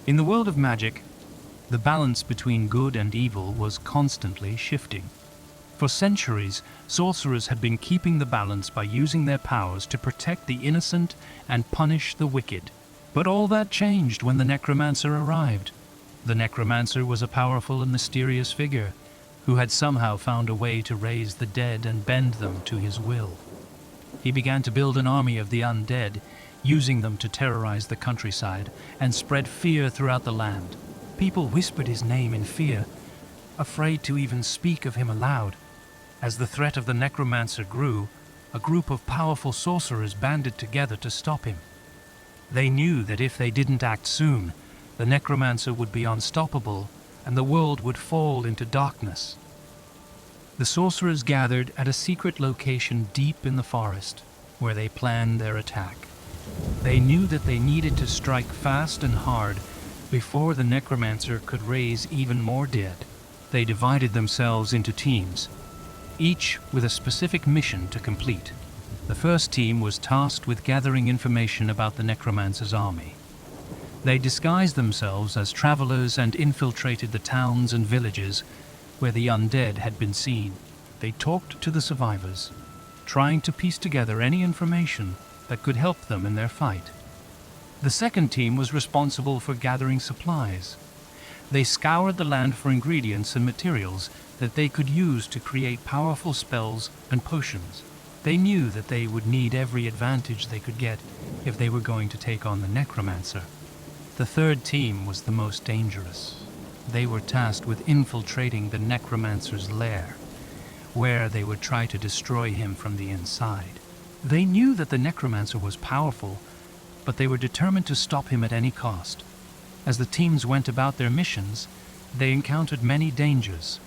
In the world of magic, the balance between good and evil was constantly shifting. For centuries, sorcerers had been keeping the balance by using their powers to protect the innocent and punish the wicked. But all that changed when the necromancer arrived. The necromancer was a powerful and mysterious figure who had somehow found a way to raise the dead and bend them to his will. He began to build an army of the undead, using them to terrorize the countryside and spread fear throughout the land. People whispered his name in fear, afraid to even speak of him aloud. As the threat of the necromancer grew, a group of powerful sorcerers banded together to stop him. They knew that if they didn't act soon, the necromancer would be unstoppable and the world would fall into darkness. The sorcerers gathered at a secret location deep in the forest, where they planned their attack. They knew that they needed to strike fast and hard before the necromancer could raise even more dead. They divided themselves into teams, each with a specific mission to complete. The first team was tasked with gathering information about the necromancer's army. They disguised themselves as travelers and infiltrated the towns and villages where the undead had been seen. They talked to the survivors, trying to piece together any information that could help them in their fight. The second team was responsible for gathering supplies. They scoured the land for ingredients and materials that they could use to create powerful spells and potions. They knew that they would need every advantage they could get if they were going to take on the necromancer. The third team was the most dangerous. They were tasked with infiltrating the necromancer's lair, where they would try to destroy him from the inside. They knew that the necromancer was powerful, but they were determined to stop him at any cost. As the teams went about their missions, they encountered many dangers.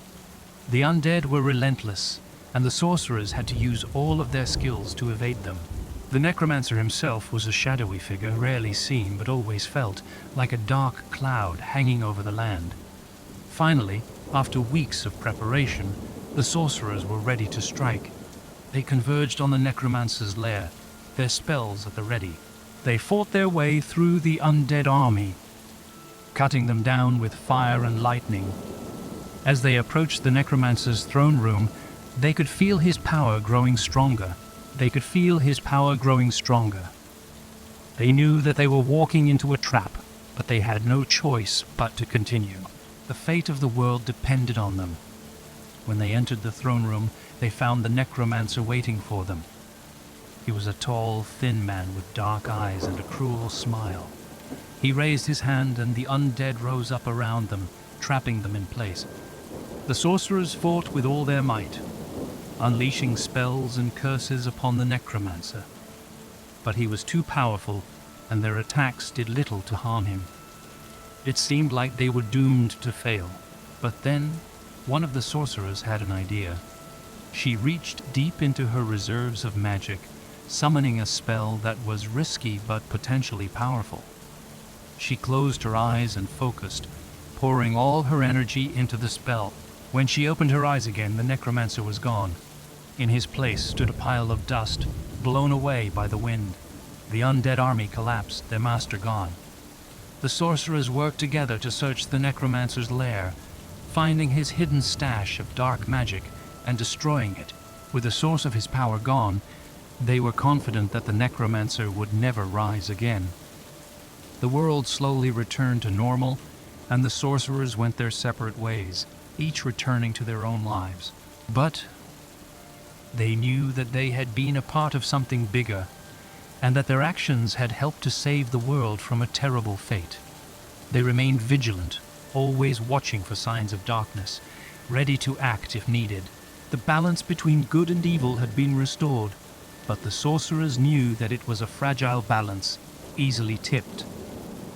The undead were relentless, and the sorcerers had to use all of their skills to evade them. The necromancer himself was a shadowy figure, rarely seen but always felt, like a dark cloud hanging over the land. Finally, after weeks of preparation, the sorcerers were ready to strike. They converged on the necromancer's lair, their spells at the ready. They fought their way through the undead army, cutting them down with fire and lightning. As they approached the necromancer's throne room, they could feel his power growing stronger. They could feel his power growing stronger. They knew that they were walking into a trap, but they had no choice but to continue. The fate of the world depended on them. When they entered the throne room, they found the necromancer waiting for them. He was a tall, thin man with dark eyes and a cruel smile. He raised his hand and the undead rose up around them, trapping them in place. The sorcerers fought with all their might, unleashing spells and curses upon the necromancer. But he was too powerful, and their attacks did little to harm him. It seemed like they were doomed to fail. But then, one of the sorcerers had an idea. She reached deep into her reserves of magic, summoning a spell that was risky but potentially powerful. She closed her eyes and focused, pouring all her energy into the spell. When she opened her eyes again, the necromancer was gone. In his place stood a pile of dust, blown away by the wind. The undead army collapsed, their master gone. The sorcerers worked together to search the necromancer's lair, finding his hidden stash of dark magic and destroying it. With the source of his power gone, they were confident that the necromancer would never rise again. The world slowly returned to normal, and the sorcerers went their separate ways, each returning to their own lives. But they knew that they had been a part of something bigger, and that their actions had helped to save the world from a terrible fate. They remained vigilant, always watching for signs of darkness, ready to act if needed. The balance between good and evil had been restored, but the sorcerers knew that it was a fragile balance, easily tipped.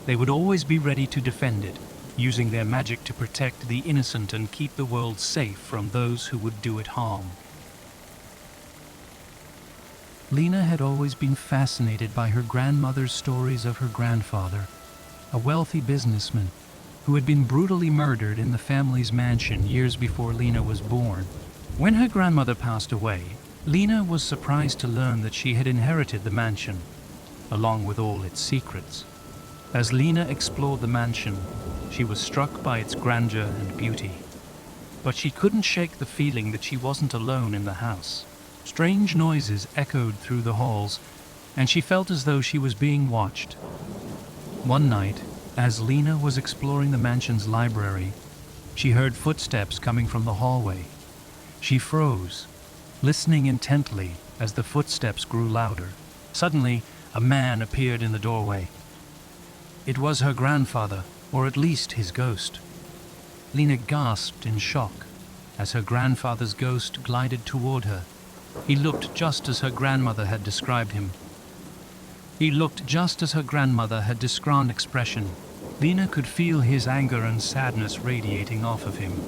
They would always be ready to defend it, using their magic to protect the innocent and keep the world safe from those who would do it harm. Lena had always been fascinated by her grandmother's stories of her grandfather, a wealthy businessman who had been brutally murdered in the family's mansion years before Lena was born. When her grandmother passed away, Lena was surprised to learn that she had inherited the mansion, along with all its secrets. As Lena explored the mansion, she was struck by its grandeur and beauty. But she couldn't shake the feeling that she wasn't alone in the house. Strange noises echoed through the halls, and she felt as though she was being watched. One night, as Lena was exploring the mansion's library, she heard footsteps coming from the hallway. She froze, listening intently as the footsteps grew louder. Suddenly, a man appeared in the doorway. It was her grandfather, or at least his ghost. Lena gasped in shock as her grandfather's ghost glided toward her. He looked just as her grandmother had described him. Expression. Lena could feel his anger and sadness radiating off of him.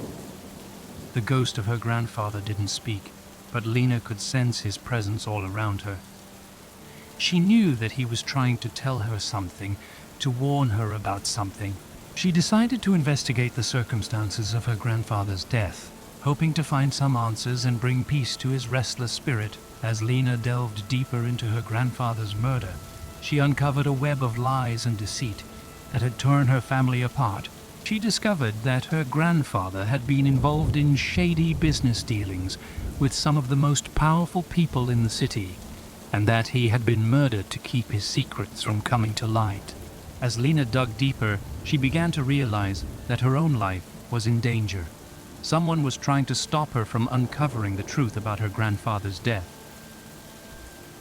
The ghost of her grandfather didn't speak, but Lena could sense his presence all around her. She knew that he was trying to tell her something, to warn her about something. She decided to investigate the circumstances of her grandfather's death, hoping to find some answers and bring peace to his restless spirit. As Lena delved deeper into her grandfather's murder, she uncovered a web of lies and deceit that had torn her family apart. She discovered that her grandfather had been involved in shady business dealings with some of the most powerful people in the city, and that he had been murdered to keep his secrets from coming to light. As Lena dug deeper, she began to realize that her own life was in danger. Someone was trying to stop her from uncovering the truth about her grandfather's death.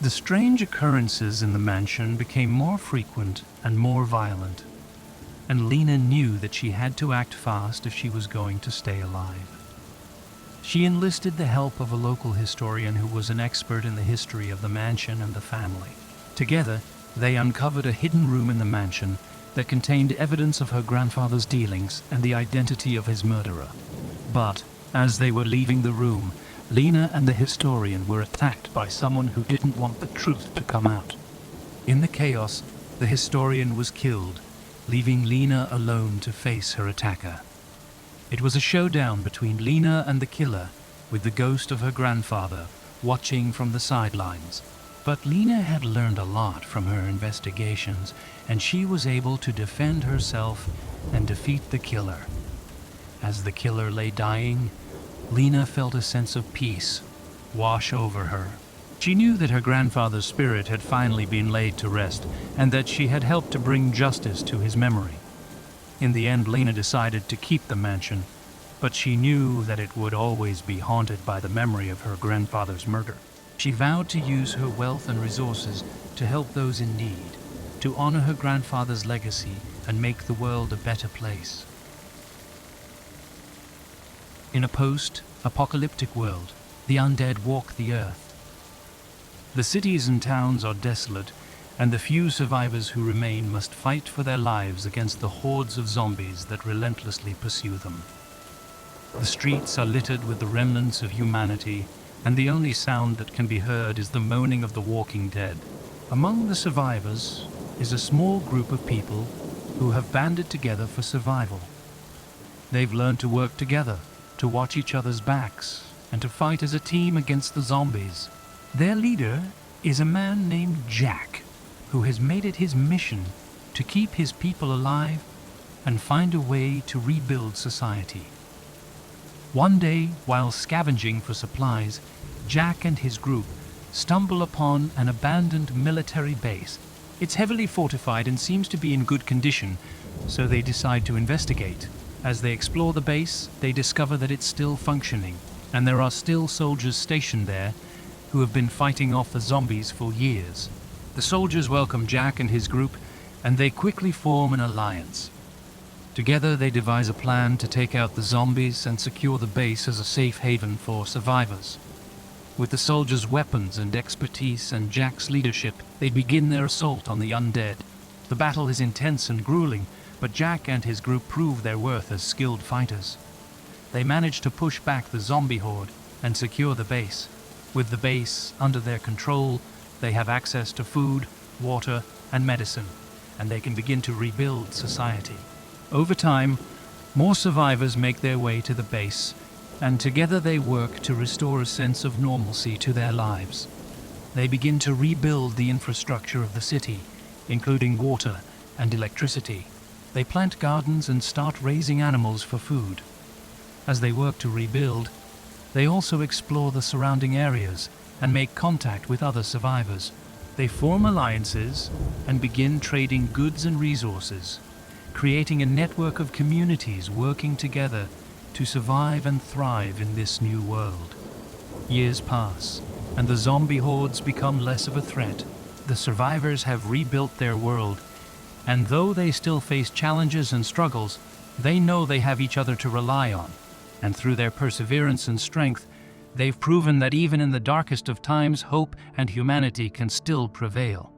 The strange occurrences in the mansion became more frequent and more violent, and Lena knew that she had to act fast if she was going to stay alive. She enlisted the help of a local historian who was an expert in the history of the mansion and the family. Together, they uncovered a hidden room in the mansion that contained evidence of her grandfather's dealings and the identity of his murderer. But, as they were leaving the room, Lena and the historian were attacked by someone who didn't want the truth to come out. In the chaos, the historian was killed, leaving Lena alone to face her attacker. It was a showdown between Lena and the killer, with the ghost of her grandfather watching from the sidelines. But Lena had learned a lot from her investigations, and she was able to defend herself and defeat the killer. As the killer lay dying, Lena felt a sense of peace wash over her. She knew that her grandfather's spirit had finally been laid to rest, and that she had helped to bring justice to his memory. In the end, Lena decided to keep the mansion, but she knew that it would always be haunted by the memory of her grandfather's murder. She vowed to use her wealth and resources to help those in need, to honor her grandfather's legacy and make the world a better place. In a post-apocalyptic world, the undead walk the earth. The cities and towns are desolate, and the few survivors who remain must fight for their lives against the hordes of zombies that relentlessly pursue them. The streets are littered with the remnants of humanity, and the only sound that can be heard is the moaning of the walking dead. Among the survivors is a small group of people who have banded together for survival. They've learned to work together, to watch each other's backs, and to fight as a team against the zombies. Their leader is a man named Jack, who has made it his mission to keep his people alive and find a way to rebuild society. One day, while scavenging for supplies, Jack and his group stumble upon an abandoned military base. It's heavily fortified and seems to be in good condition, so they decide to investigate. As they explore the base, they discover that it's still functioning, and there are still soldiers stationed there who have been fighting off the zombies for years. The soldiers welcome Jack and his group, and they quickly form an alliance. Together they devise a plan to take out the zombies and secure the base as a safe haven for survivors. With the soldiers' weapons and expertise and Jack's leadership, they begin their assault on the undead. The battle is intense and grueling, but Jack and his group prove their worth as skilled fighters. They manage to push back the zombie horde and secure the base. With the base under their control, they have access to food, water, and medicine, and they can begin to rebuild society. Over time, more survivors make their way to the base, and together they work to restore a sense of normalcy to their lives. They begin to rebuild the infrastructure of the city, including water, and electricity. They plant gardens and start raising animals for food. As they work to rebuild, they also explore the surrounding areas and make contact with other survivors. They form alliances and begin trading goods and resources, creating a network of communities working together to survive and thrive in this new world. Years pass, and the zombie hordes become less of a threat. The survivors have rebuilt their world, and though they still face challenges and struggles, they know they have each other to rely on. And through their perseverance and strength, they've proven that even in the darkest of times, hope and humanity can still prevail.